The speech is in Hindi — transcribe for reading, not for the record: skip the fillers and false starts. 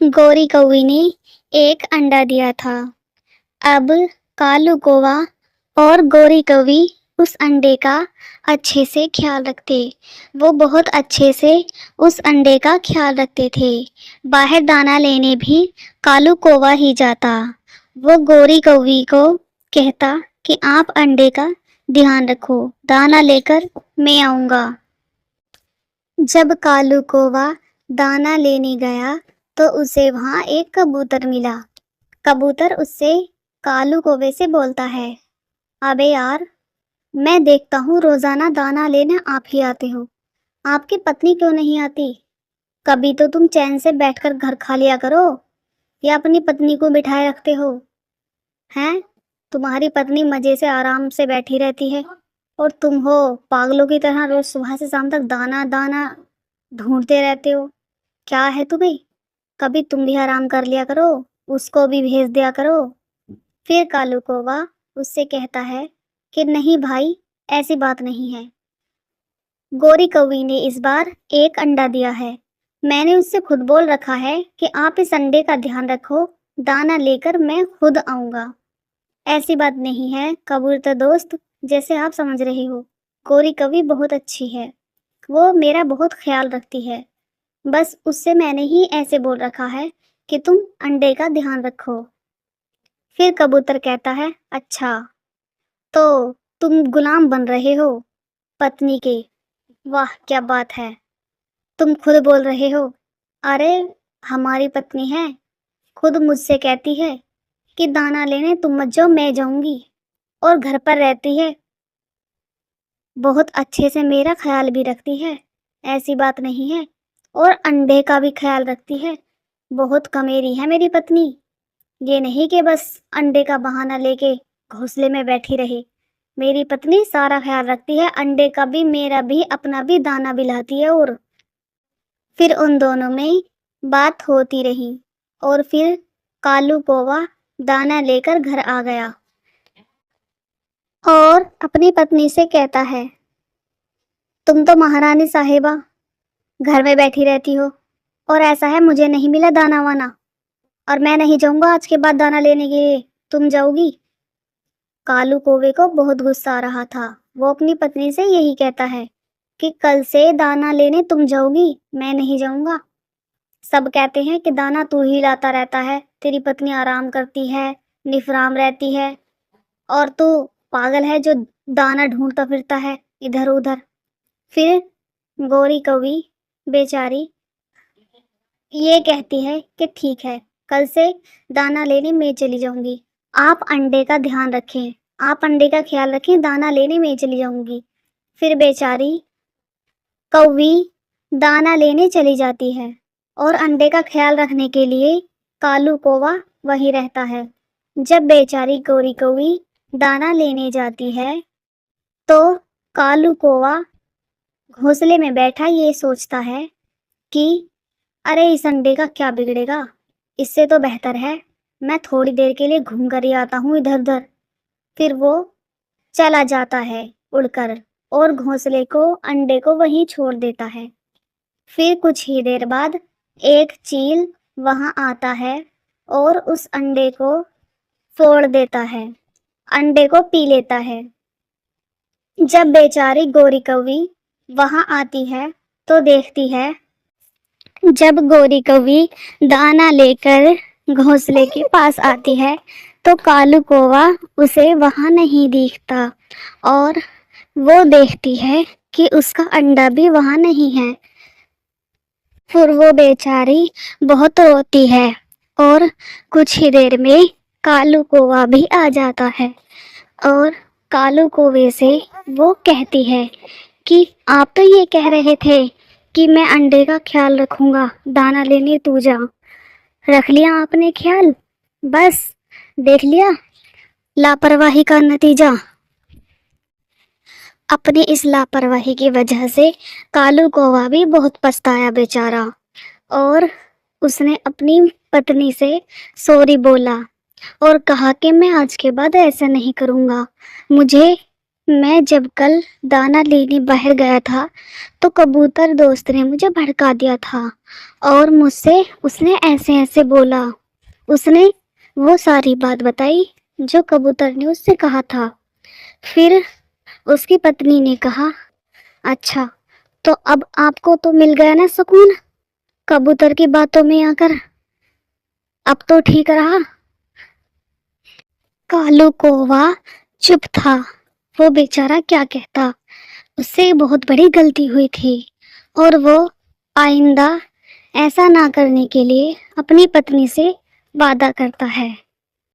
गोरी कौवी ने एक अंडा दिया था। अब कालू कौवा और गोरी कौवी उस अंडे का अच्छे से ख्याल रखते। वो बहुत अच्छे से उस अंडे का ख्याल रखते थे। बाहर दाना लेने भी कालू कौवा ही जाता। वो गोरी कौवी को कहता कि आप अंडे का ध्यान रखो, दाना लेकर मैं आऊँगा। जब कालू कौवा दाना लेने गया तो उसे वहाँ एक कबूतर मिला। कबूतर उससे कालू कौवे से बोलता है, अबे यार, मैं देखता हूँ रोजाना दाना लेने आप ही आते हो, आपकी पत्नी क्यों नहीं आती? कभी तो तुम चैन से बैठकर घर खा लिया करो, या अपनी पत्नी को बिठाए रखते हो? हैं? तुम्हारी पत्नी मजे से आराम से बैठी रहती है और तुम हो पागलों की तरह रोज सुबह से शाम तक दाना दाना ढूंढते रहते हो। क्या है तुम्हें? कभी तुम भी आराम कर लिया करो, उसको भी भेज दिया करो। फिर कालू कौवा उससे कहता है कि नहीं भाई, ऐसी बात नहीं है। गोरी कौवी ने इस बार एक अंडा दिया है। मैंने उससे खुद बोल रखा है कि आप इस अंडे का ध्यान रखो, दाना लेकर मैं खुद आऊंगा। ऐसी बात नहीं है कबूतर दोस्त, जैसे आप समझ रहे हो। गोरी कौवी बहुत अच्छी है, वो मेरा बहुत ख्याल रखती है। बस उससे मैंने ही ऐसे बोल रखा है कि तुम अंडे का ध्यान रखो। फिर कबूतर कहता है, अच्छा, तो तुम गुलाम बन रहे हो पत्नी के? वाह क्या बात है, तुम खुद बोल रहे हो। अरे, हमारी पत्नी है, खुद मुझसे कहती है कि दाना लेने तुम मत जाओ, मैं जाऊंगी। और घर पर रहती है, बहुत अच्छे से मेरा ख्याल भी रखती है, ऐसी बात नहीं है। और अंडे का भी ख्याल रखती है। बहुत कमेरी है मेरी पत्नी। ये नहीं कि बस अंडे का बहाना लेके घोंसले में बैठी रहे। मेरी पत्नी सारा ख्याल रखती है, अंडे का भी, मेरा भी, अपना भी, दाना भी लाती है। और फिर उन दोनों में बात होती रही और फिर कालू कौवा दाना लेकर घर आ गया और अपनी पत्नी से कहता है, तुम तो महारानी साहिबा घर में बैठी रहती हो और ऐसा है मुझे नहीं मिला दाना वाना, और मैं नहीं जाऊंगा आज के बाद दाना लेने के लिए, तुम जाओगी? कालू कौवे को बहुत गुस्सा आ रहा था। वो अपनी पत्नी से यही कहता है कि कल से दाना लेने तुम जाओगी, मैं नहीं जाऊंगा। सब कहते हैं कि दाना तू ही लाता रहता है, तेरी पत्नी आराम करती है, निफराम रहती है, और तू पागल है जो दाना ढूंढता फिरता है इधर उधर। फिर गोरी कौवी बेचारी ये कहती है कि ठीक है, कल से दाना लेने मैं चली जाऊंगी, आप अंडे का ध्यान रखें, आप अंडे का ख्याल रखें, दाना लेने मैं चली जाऊंगी। फिर बेचारी कौवी दाना लेने चली जाती है और अंडे का ख्याल रखने के लिए कालू कौवा वहीं रहता है। जब बेचारी गोरी कौवी दाना लेने जाती है तो कालू कौवा घोंसले में बैठा ये सोचता है कि अरे, इस अंडे का क्या बिगड़ेगा, इससे तो बेहतर है मैं थोड़ी देर के लिए घूम कर ही आता हूँ इधर उधर। फिर वो चला जाता है उड़कर और घोंसले को, अंडे को वहीं छोड़ देता है। फिर कुछ ही देर बाद एक चील वहां आता है और उस अंडे को फोड़ देता है, अंडे को पी लेता है। जब बेचारी गोरी कौवी वहां आती है तो देखती है, जब गोरी कौवी दाना लेकर घोंसले के पास आती है तो कालू कौवा उसे वहां नहीं दिखता और वो देखती है कि उसका अंडा भी वहां नहीं है। फिर वो बेचारी बहुत रोती है और कुछ ही देर में कालू कौवा भी आ जाता है और कालू कौवे से वो कहती है कि आप तो ये कह रहे थे कि मैं अंडे का ख्याल रखूंगा, दाना लेने तू जा, रख लिया आपने ख्याल? बस देख लिया लापरवाही का नतीजा। अपनी इस लापरवाही की वजह से कालू कौवा भी बहुत पछताया बेचारा, और उसने अपनी पत्नी से सॉरी बोला और कहा कि मैं आज के बाद ऐसा नहीं करूँगा। मैं जब कल दाना लेने बाहर गया था तो कबूतर दोस्त ने मुझे भड़का दिया था और मुझसे उसने ऐसे ऐसे बोला। उसने वो सारी बात बताई जो कबूतर ने उससे कहा था। फिर उसकी पत्नी ने कहा, अच्छा, तो अब आपको तो मिल गया ना सुकून कबूतर की बातों में आकर। अब तो ठीक रहा। कालू कौवा चुप था। वो बेचारा क्या कहता। उससे बहुत बड़ी गलती हुई थी और वो आइंदा ऐसा ना करने के लिए अपनी पत्नी से वादा करता है।